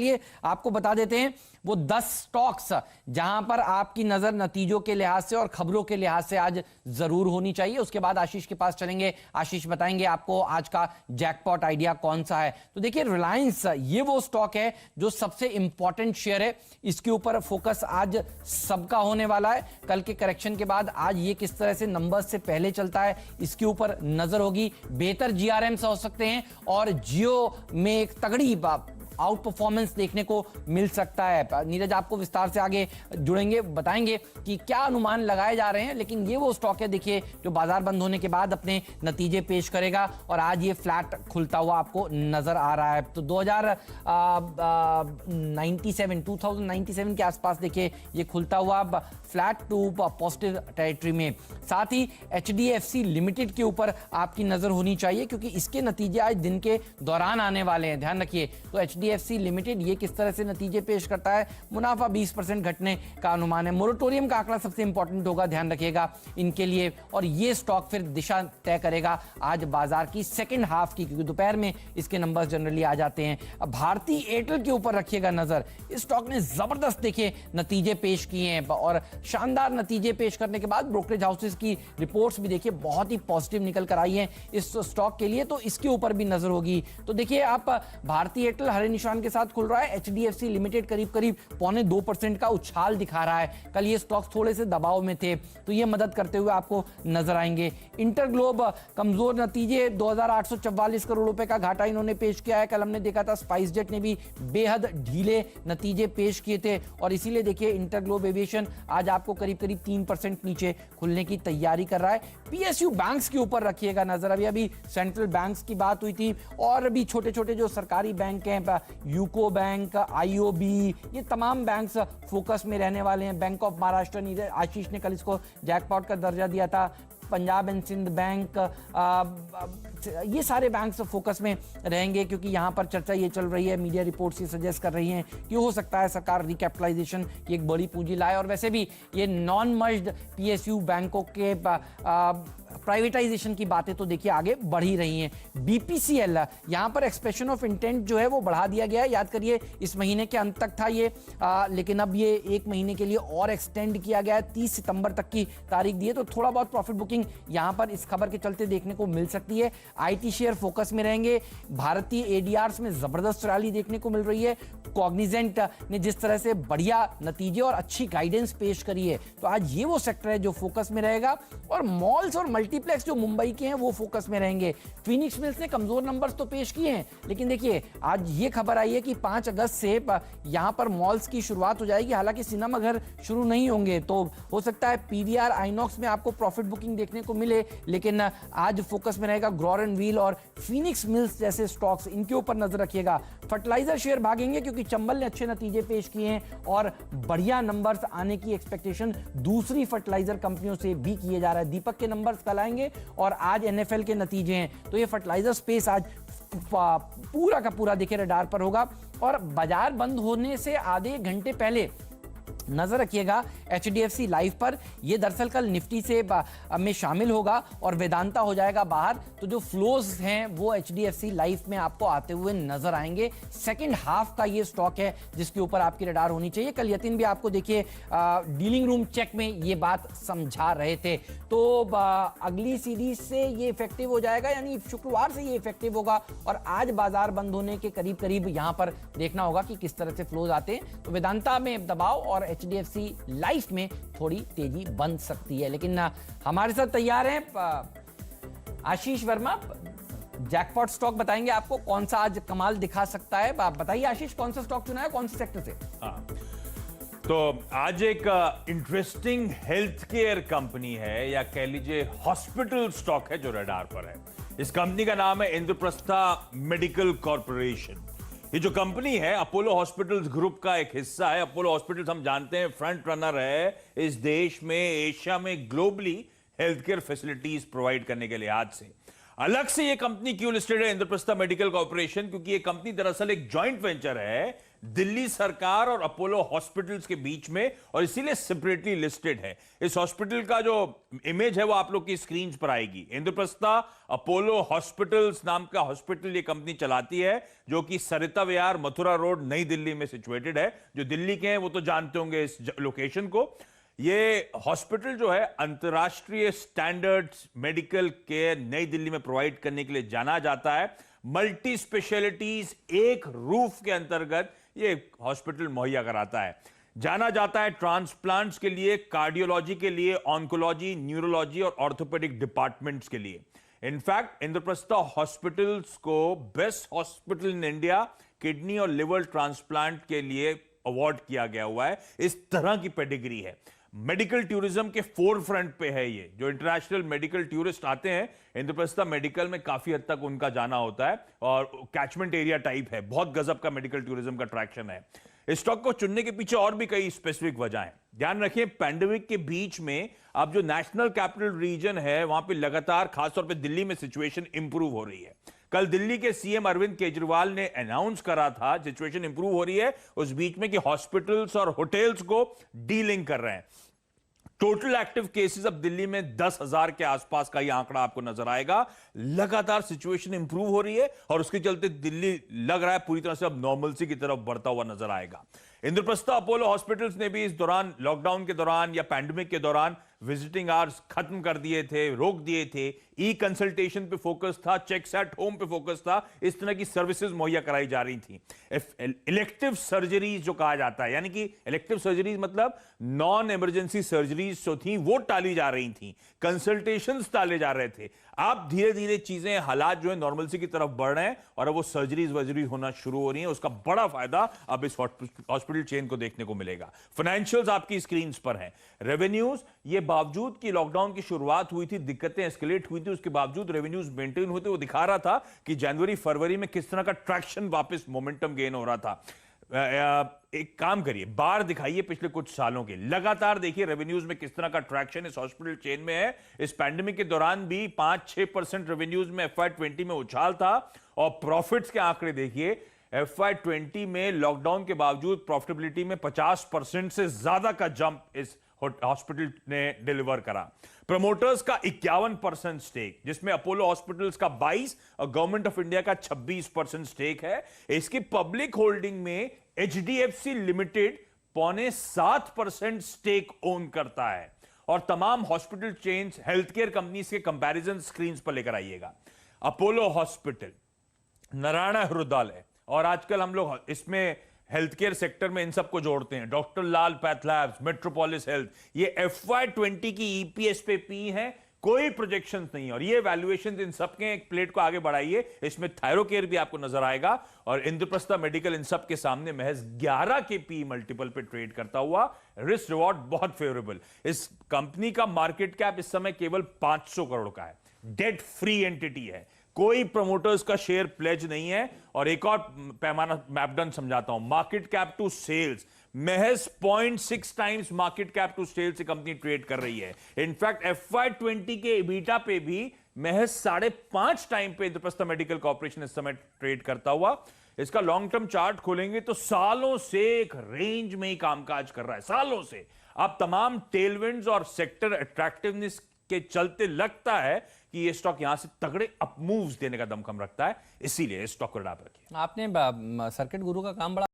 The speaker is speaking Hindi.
लिए आपको बता देते हैं वो 10 स्टॉक्स जहां पर आपकी नजर नतीजों के लिहाज से और खबरों के लिहाज से आज जरूर होनी चाहिए। उसके बाद आशीष के पास चलेंगे, आशीष बताएंगे आपको आज का जैकपॉट आइडिया कौन सा है। तो देखिए रिलायंस ये वो स्टॉक है जो सबसे इंपॉर्टेंट शेयर है, इसके ऊपर फोकस आज सबका होने वाला है। कल के करेक्शन के बाद आज ये किस तरह से नंबर्स से पहले चलता है इसके ऊपर नजर होगी। बेहतर जीआरएम्स हो सकते हैं और जियो में एक तगड़ी आउट परफॉर्मेंस देखने को मिल सकता है। नीरज आपको विस्तार से आगे जुड़ेंगे, बताएंगे कि क्या अनुमान लगाए जा रहे हैं, लेकिन ये वो स्टॉक है देखिए जो बाजार बंद होने के बाद अपने नतीजे पेश करेगा और आज ये फ्लैट खुलता हुआ आपको नजर आ रहा है। तो 2097 के आसपास देखिए ये खुलता हुआ फ्लैट टू पॉजिटिव टेरिटरी में। साथ ही HDFC लिमिटेड के ऊपर आपकी नजर होनी चाहिए क्योंकि इसके नतीजे आज दिन के दौरान आने वाले हैं, ध्यान रखिए। तो HDFC लिमिटेड ये किस तरह से नतीजे पेश करता है, मुनाफा 20% घटने का अनुमान है। मोरेटोरियम का आंकड़ा सबसे इंपॉर्टेंट होगा, ध्यान रखिएगा इनके लिए, और ये स्टॉक फिर दिशा तय करेगा आज बाजार की सेकेंड हाफ की, क्योंकि दोपहर में इसके नंबर्स जनरली आ जाते हैं। अब भारतीय एयरटेल के ऊपर रखिएगा नजर, इस स्टॉक ने जबरदस्त देखिए नतीजे पेश किए हैं और शानदार नतीजे पेश करने के बाद ब्रोकरेज हाउसेस की रिपोर्ट्स भी देखिए बहुत ही पॉजिटिव निकल कर आई हैं इस स्टॉक के लिए, तो इसके ऊपर भी नजर होगी। तो देखिए आप भारतीय एयरटेल हरे निशान के साथ खुल रहा है, HDFC लिमिटेड करीब 0.25% का उछाल दिखा रहा है। कल ये स्टॉक्स थोड़े से दबाव में थे तो ये मदद करते हुए आपको नजर आएंगे। इंटरग्लोब कमजोर नतीजे, 2844 करोड़ रुपए का घाटा इन्होंने पेश किया है। कल हमने देखा था स्पाइस जेट ने भी बेहद ढीले नतीजे पेश किए थे और इसीलिए देखिए इंटरग्लोब एविएशन आज आपको करीब 3% नीचे खुलने की तैयारी कर रहा है। PSU बैंक्स के ऊपर रखिएगा नजर, अभी सेंट्रल बैंक्स की बात हुई थी और भी छोटे छोटे जो सरकारी बैंक हैं, यूको बैंक, IOB, ये तमाम बैंक्स फोकस में रहने वाले हैं। बैंक ऑफ महाराष्ट्र, आशीष ने कल इसको जैकपॉट का दर्जा दिया था। पंजाब एंड सिंध बैंक, ये सारे बैंक्स फोकस में रहेंगे क्योंकि यहां पर चर्चा ये चल रही है, मीडिया रिपोर्ट्स ये सजेस्ट कर रही हैं कि हो सकता है सरकार रिकैपिटलाइजेशन की एक बड़ी पूंजी लाए और वैसे भी ये नॉन मर्ज्ड PSU बैंकों के प्राइवेटाइजेशन की बातें तो देखिए आगे बढ़ ही रही हैं। BPCL यहां पर एक्सप्रेशन ऑफ इंटेंट जो है वो बढ़ा दिया गया है, याद करिए इस महीने के अंत तक था ये, लेकिन अब ये 1 महीने के लिए और एक्सटेंड किया गया है, 30 सितंबर तक की तारीख दी है। तो थोड़ा बहुत प्रॉफिट बुकिंग यहां पर इस खबर के चलते देखने को मिल सकती है। IT शेयर फोकस में रहेंगे। भारतीय ADRs में जबरदस्त रैली देखने को मिल रही है। कॉग्निजेंट ने जिस तरह से बढ़िया नतीजे और अच्छी गाइडेंस पेश करी है तो आज ये वो सेक्टर है जो फोकस में रहेगा। और मॉल्स और मल्टीप्लेक्स जो मुंबई के हैं वो फोकस में रहेंगे। फिनिक्स मिल्स ने कमजोर नंबर्स तो पेश किए हैं, लेकिन देखिए आज ये खबर आई है कि 5 अगस्त से यहां पर मॉल्स की शुरुआत हो जाएगी। हालांकि सिनेमा घर शुरू नहीं होंगे तो हो सकता है PVR आइनॉक्स में आपको प्रॉफिट बुकिंग देखने को मिले, लेकिन आज फोकस में रहेगा ग्रोर एंड व्हील और फिनिक्स मिल्स जैसे स्टॉक्स, इनके ऊपर नजर रखिएगा। फर्टिलाइजर शेयर भागेंगे क्योंकि चंबल ने अच्छे नतीजे पेश किए हैं और बढ़िया नंबर्स आने की एक्सपेक्टेशन दूसरी फर्टिलाइजर कंपनियों से भी किए जा रहा है। दीपक के नंबर्स कल आएंगे और आज NFL के नतीजे हैं, तो ये फर्टिलाइजर स्पेस आज पूरा का पूरा देखिए रडार पर होगा। और बाजार बंद होने से आधे घंटे पहले नजर रखिएगा HDFC लाइफ पर, यह दरअसल कल निफ्टी से में शामिल होगा और वेदांता हो जाएगा बाहर, तो जो फ्लोज हैं वो HDFC लाइफ में आपको आते हुए नजर आएंगे। सेकंड हाफ का ये स्टॉक है जिसके ऊपर आपकी रडार होनी चाहिए। कल यतिन भी आपको देखिए डीलिंग रूम चेक में ये बात समझा रहे थे, तो अगली सीरीज से ये इफेक्टिव हो जाएगा, यानी शुक्रवार से ये इफेक्टिव होगा और आज बाजार बंद होने के करीब करीब यहां पर देखना होगा कि किस तरह से फ्लोज आते हैं। तो वेदांता में दबाव और HDFC लाइफ में थोड़ी तेजी बन सकती है, लेकिन हमारे साथ तैयार हैं आशीष वर्मा। जैकपॉट स्टॉक बताएंगे आपको कौन सा आज कमाल दिखा सकता है। आप बताइए आशीष, कौन सा स्टॉक चुना है, कौन से सेक्टर से? तो आज एक इंटरेस्टिंग हेल्थ केयर कंपनी है या कह लीजिए हॉस्पिटल स्टॉक है जो रडार पर है। इस कंपनी का नाम है इंद्रप्रस्था मेडिकल कॉर्पोरेशन। ये जो कंपनी है अपोलो हॉस्पिटल्स ग्रुप का एक हिस्सा है। अपोलो हॉस्पिटल्स हम जानते हैं फ्रंट रनर है इस देश में, एशिया में, globally health care facilities provide करने के लिहाज से। अलग से ये कंपनी क्यों लिस्टेड है इंद्रप्रस्था मेडिकल कॉर्पोरेशन, क्योंकि ये कंपनी दरअसल एक जॉइंट वेंचर है दिल्ली सरकार और अपोलो हॉस्पिटल्स के बीच में, और इसीलिए सेपरेटली लिस्टेड है। इस हॉस्पिटल का जो इमेज है वो आप लोग की स्क्रीन पर आएगी। इंद्रप्रस्था अपोलो हॉस्पिटल्स नाम का हॉस्पिटल ये कंपनी चलाती है, जो कि सरिता विहार मथुरा रोड नई दिल्ली में सिचुएटेड है। जो दिल्ली के हैं वो तो जानते होंगे इस लोकेशन को। ये हॉस्पिटल जो है अंतर्राष्ट्रीय स्टैंडर्ड्स मेडिकल केयर नई दिल्ली में प्रोवाइड करने के लिए जाना जाता है। मल्टी स्पेशलिटीज एक रूफ के अंतर्गत ये हॉस्पिटल मुहैया कराता है। जाना जाता है ट्रांसप्लांट्स के लिए, कार्डियोलॉजी के लिए, ऑन्कोलॉजी, न्यूरोलॉजी और ऑर्थोपेडिक डिपार्टमेंट्स के लिए। इनफैक्ट इंद्रप्रस्था हॉस्पिटल्स को best hospital in India kidney और लिवर ट्रांसप्लांट के लिए अवार्ड किया गया हुआ है। इस तरह की पेडिग्री है। मेडिकल टूरिज्म के फोर फ्रंट पे है ये। जो इंटरनेशनल मेडिकल टूरिस्ट आते हैं, इंद्रप्रस्था मेडिकल में काफी हद तक उनका जाना होता है और कैचमेंट एरिया टाइप है। बहुत गजब का मेडिकल टूरिज्म का ट्रैक्शन है। इस स्टॉक को चुनने के पीछे और भी कई स्पेसिफिक वजह हैं। ध्यान रखें, पैंडेमिक के बीच में अब जो नेशनल कैपिटल रीजन है वहां पे लगातार खासतौर पे दिल्ली में सिचुएशन इंप्रूव हो रही है। कल दिल्ली के सीएम अरविंद केजरीवाल ने अनाउंस करा था सिचुएशन इंप्रूव हो रही है उस बीच में कि हॉस्पिटल्स और होटल्स को डीलिंक कर रहे हैं। टोटल एक्टिव केसेस अब दिल्ली में 10,000 के आसपास का ये आंकड़ा आपको नजर आएगा। लगातार सिचुएशन इंप्रूव हो रही है और उसके चलते दिल्ली लग रहा है पूरी तरह से अब नॉर्मलसी की तरफ बढ़ता हुआ नजर आएगा। इंद्रप्रस्था अपोलो हॉस्पिटल्स ने भी इस दौरान, लॉकडाउन के दौरान या पैंडेमिक के दौरान विजिटिंग आवर्स खत्म कर दिए थे, रोक दिए थे। ई कंसल्टेशन पे फोकस था, चेक्स एट होम पे फोकस था। इस तरह की सर्विसेज मुहैया कराई जा रही थी। इलेक्टिव सर्जरीज जो कहा जाता है, यानी कि इलेक्टिव सर्जरीज मतलब नॉन इमरजेंसी सर्जरीज जो थी वो टाली जा रही थी, कंसल्टेशंस टाले जा रहे थे। अब धीरे धीरे चीजें, हालात जो है नॉर्मलसी की तरफ बढ़ रहे हैं और अब वो सर्जरीज वर्जरीज होना शुरू हो रही है। उसका बड़ा फायदा अब इस हॉस्पिटल चेन को देखने को मिलेगा। फाइनेंशियल्स आपकी स्क्रीन पर हैं। रेवेन्यूज, ये बावजूद कि लॉकडाउन की शुरुआत हुई थी, दिक्कतें एस्केलेट हुई थी, उसके बावजूद रेवेन्यूज मेंटेन हुए थे। वो दिखा रहा था कि जनवरी फरवरी में किस तरह का ट्रैक्शन, वापस मोमेंटम गेन हो रहा था। एक काम करिए, बार दिखाइए पिछले कुछ सालों के, लगातार देखिए रेवेन्यूज में किस तरह का ट्रैक्शन इस हॉस्पिटल चेन में है। इस पैंडेमिक के दौरान भी 5-6% रेवेन्यूज में FY20 में उछाल था। और प्रॉफिट्स के आंकड़े देखिए, FY20 में लॉकडाउन के बावजूद प्रॉफिटेबिलिटी में 50% से ज्यादा का जंप इस हॉस्पिटल ने डिलीवर करा। प्रमोटर्स का 51% स्टेक, जिसमें अपोलो हॉस्पिटल्स का 22 और गवर्नमेंट ऑफ इंडिया का 26% स्टेक है। इसकी पब्लिक होल्डिंग में HDFC लिमिटेड 6.25% स्टेक ओन करता है। और तमाम hospital chains, health care companies के कंपैरिजन स्क्रीन पर लेकर आइएगा। अपोलो हॉस्पिटल, नारायण हृदयालय, और आजकल हम लोग इसमें हेल्थ केयर सेक्टर में इन सबको जोड़ते हैं, डॉक्टर लाल पैथ लैब्स, मेट्रोपोलिस हेल्थ। ये FY20 की EPS पे पी है, कोई प्रोजेक्शंस नहीं। और ये वैल्यूएशन इन सबके, एक प्लेट को आगे बढ़ाइए, इसमें थायरोकेयर भी आपको नजर आएगा और इंद्रप्रस्था मेडिकल इन सब के सामने महज 11 के पी मल्टीपल पे ट्रेड करता हुआ। रिस्क रिवॉर्ड बहुत फेवरेबल। इस कंपनी का मार्केट कैप इस समय केवल 500 करोड़ का है। डेट फ्री एंटिटी है, कोई प्रमोटर्स का शेयर प्लेज नहीं है। और एक और पैमाना मैपडन समझाता हूं, मार्केट कैप टू सेल्स महज 0.6 times market cap to sales से कंपनी ट्रेड कर रही है। इनफैक्ट FY20 के EBITDA पे भी महज 5.5 टाइम पे इंद्रप्रस्था मेडिकल कॉर्पोरेशन इस समय ट्रेड करता हुआ। इसका लॉन्ग टर्म चार्ट खोलेंगे तो सालों से एक रेंज में ही कामकाज कर रहा है, सालों से। अब तमाम टेलविंड्स और सेक्टर अट्रैक्टिवनेस के चलते लगता है कि ये स्टॉक यहां से तगड़े अप मूव्स देने का दमखम रखता है, इसीलिए इस स्टॉक को रडार पर रखिए। आपने सर्किट गुरु का काम बड़ा